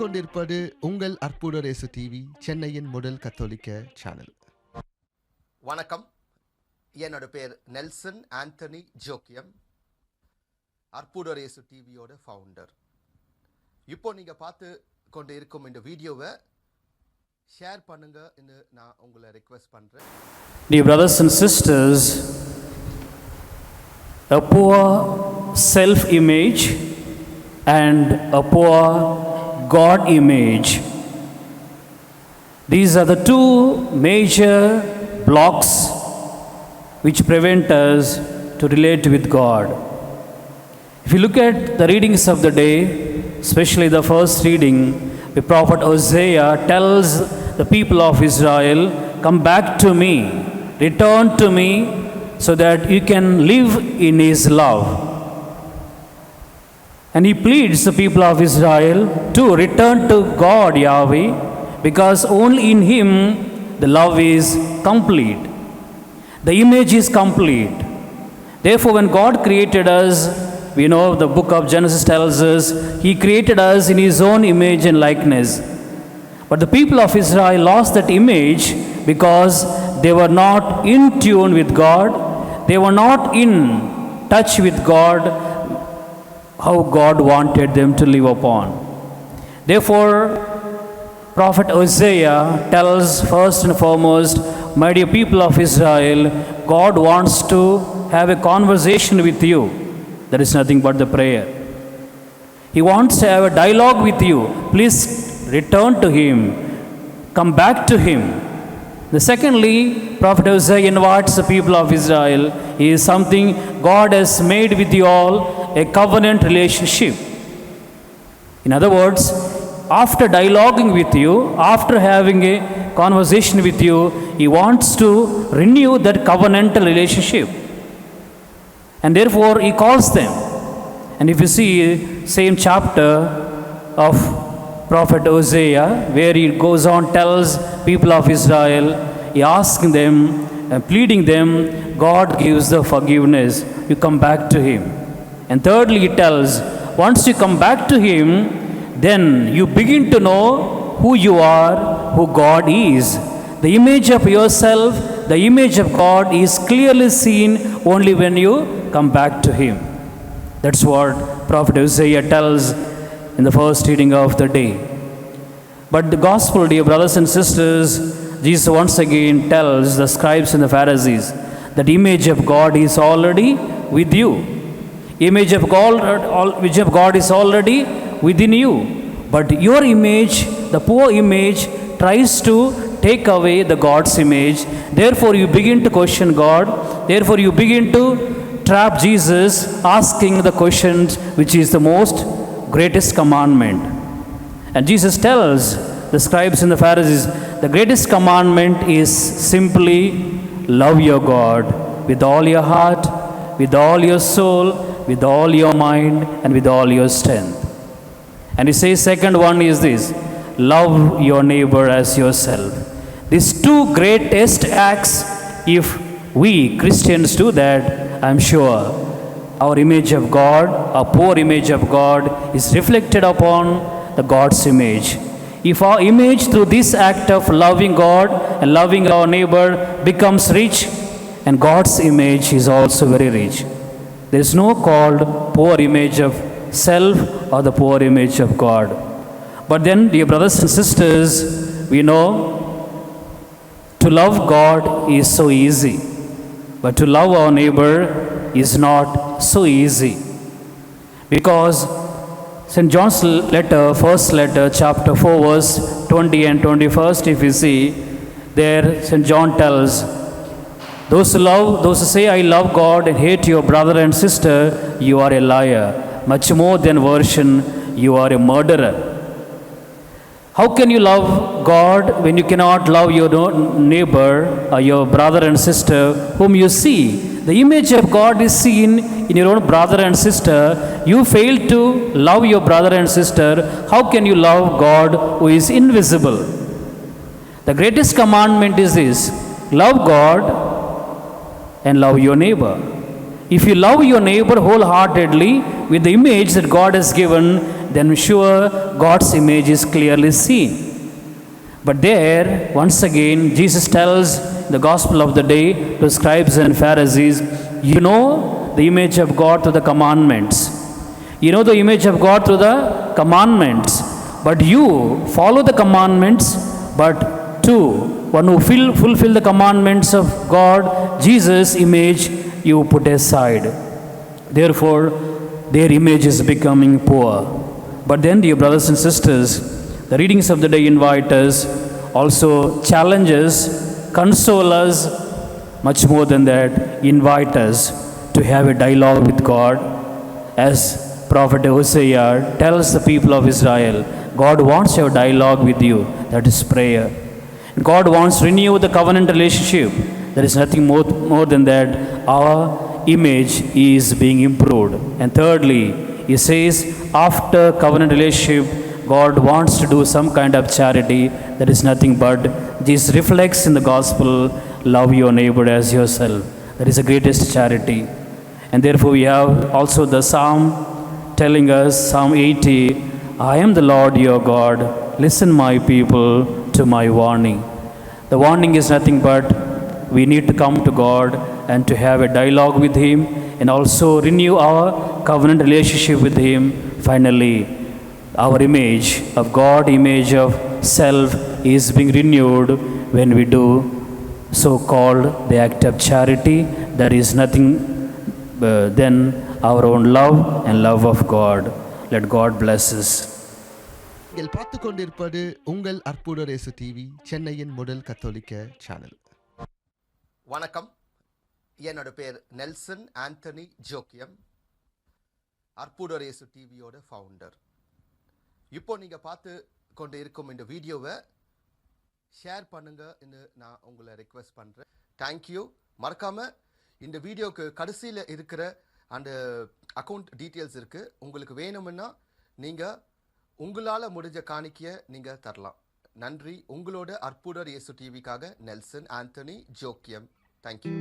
கொண்டிருப்பது உங்கள் அற்புத ரேசு டிவி, சென்னையின் முதல் கத்தோலிக்க சேனல். வணக்கம். என்னோட பேர் நெல்சன் ஆண்டனி ஜோக்கியம், அற்புத ரேசு டிவியோட ஃபவுண்டர். இப்போ நீங்க பார்த்து கொண்டு இருக்கும் இந்த வீடியோவை ஷேர் பண்ணுங்கன்னு நான் உங்களை ரெக்வெஸ்ட் பண்றேன். Dear brothers and sisters, a poor self-image and a poor God image. These are the two major blocks which prevent us to relate with God. If you look at the readings of the day, especially the first reading, the prophet Hosea tells the people of Israel, "Come back to me, return to me, so that you can live in His love." And he pleads the people of Israel to return to God, Yahweh, because only in Him the love is complete. The image is complete. Therefore, when God created us, we know the book of Genesis tells us, He created us in His own image and likeness. But the people of Israel lost that image because they were not in tune with God. They were not in touch with God, how God wanted them to live upon. Therefore, prophet Hosea tells first and foremost, my dear people of Israel, God wants to have a conversation with you. That is nothing but the prayer. He wants to have a dialogue with you. Please return to Him. Come back to Him. Secondly, prophet Hosea invites the people of Israel. It is something God has made with you all, a covenant relationship. In other words, after dialoguing with you, after having a conversation with you, He wants to renew that covenantal relationship. And therefore, He calls them. And if you see same chapter of prophet Hosea, where he goes on, tells people of Israel, he asking them, pleading them, God gives the forgiveness. You come back to Him. And thirdly, he tells, once you come back to Him, then you begin to know who you are, who God is. The image of yourself, the image of God is clearly seen only when you come back to Him. That's what prophet Hosea tells in the first reading of the day. But the gospel, dear brothers and sisters, Jesus once again tells the scribes and the Pharisees that the image of God is already with you. Image of God is already within you. But your image, the poor image, tries to take away the God's image. Therefore, you begin to question God. Therefore, you begin to trap Jesus, asking the questions which is the most greatest commandment. And Jesus tells the scribes and the Pharisees, the greatest commandment is simply love your God with all your heart, with all your soul, with all your mind, and with all your strength. And he says, second one is this, love your neighbor as yourself. These two greatest acts, if we Christians do that, I'm sure our image of God, our poor image of God, is reflected upon the God's image. If our image through this act of loving God and loving our neighbor becomes rich, and God's image is also very rich. There is no called poor image of self or the poor image of God. But then, dear brothers and sisters, we know to love God is so easy, but to love our neighbor is not so easy. Because St. John's letter, first letter, chapter 4, verse 20 and 21st, if you see, there St. John tells, those who say, I love God and hate your brother and sister, you are a liar. Much more than version, you are a murderer. How can you love God when you cannot love your neighbor or your brother and sister whom you see? The image of God is seen in your own brother and sister. You fail to love your brother and sister. How can you love God who is invisible? The greatest commandment is this, love God and love your neighbor. If you love your neighbor wholeheartedly, with the image that God has given, then sure God's image is clearly seen. But there, once again, Jesus tells the gospel of the day to scribes and Pharisees, you know the image of God through the commandments. You know the image of God through the commandments. But you follow the commandments, but two, one who fulfill the commandments of God, Jesus' image, you put aside. Therefore, their image is becoming poor. But then, dear brothers and sisters, the readings of the day invite us, also challenge us, console us, much more than that, invite us to have a dialogue with God. As Prophet Hosea tells the people of Israel, God wants to have dialogue with you, that is prayer. God wants to renew the covenant relationship. There is nothing more than that. Our image is being improved. And thirdly, he says, after covenant relationship, God wants to do some kind of charity. That is nothing but, Jesus reflects in the gospel, love your neighbor as yourself. That is the greatest charity. And therefore we have also the psalm telling us, Psalm 80, I am the Lord your God, listen my people to my warning. The warning is nothing but we need to come to God and to have a dialogue with Him and also renew our covenant relationship with Him. Finally, our image of God, image of self is being renewed when we do so-called the act of charity. That is nothing than our own love and love of God. Let God bless us. நீங்கள் பார்த்து கொண்டிருப்பது உங்கள் அற்புதர் இயேசு TV, சென்னையின் முதல் கத்தோலிக்க channel. வணக்கம், என்னோட பேர் நெல்சன் ஆண்டனி ஜோக்கியம், அற்புதர் இயேசு டிவியோட ஃபவுண்டர். இப்போ நீங்கள் பார்த்து கொண்டு இருக்கும் இந்த வீடியோவை ஷேர் பண்ணுங்கன்னு நான் உங்களை ரெக்வெஸ்ட் பண்ணுறேன். தேங்க்யூ. மறக்காமல் இந்த வீடியோக்கு கடைசியில் இருக்கிற அந்த அக்கௌண்ட் டீட்டெயில்ஸ் இருக்குது. உங்களுக்கு வேணும்னா நீங்கள் உங்களால் முடிஞ்ச காணிக்கையை நீங்கள் தரலாம். நன்றி. உங்களோட அற்புதர் இயேசு டிவிக்காக நெல்சன் ஆண்டனி ஜோக்கியம். தேங்க்யூ.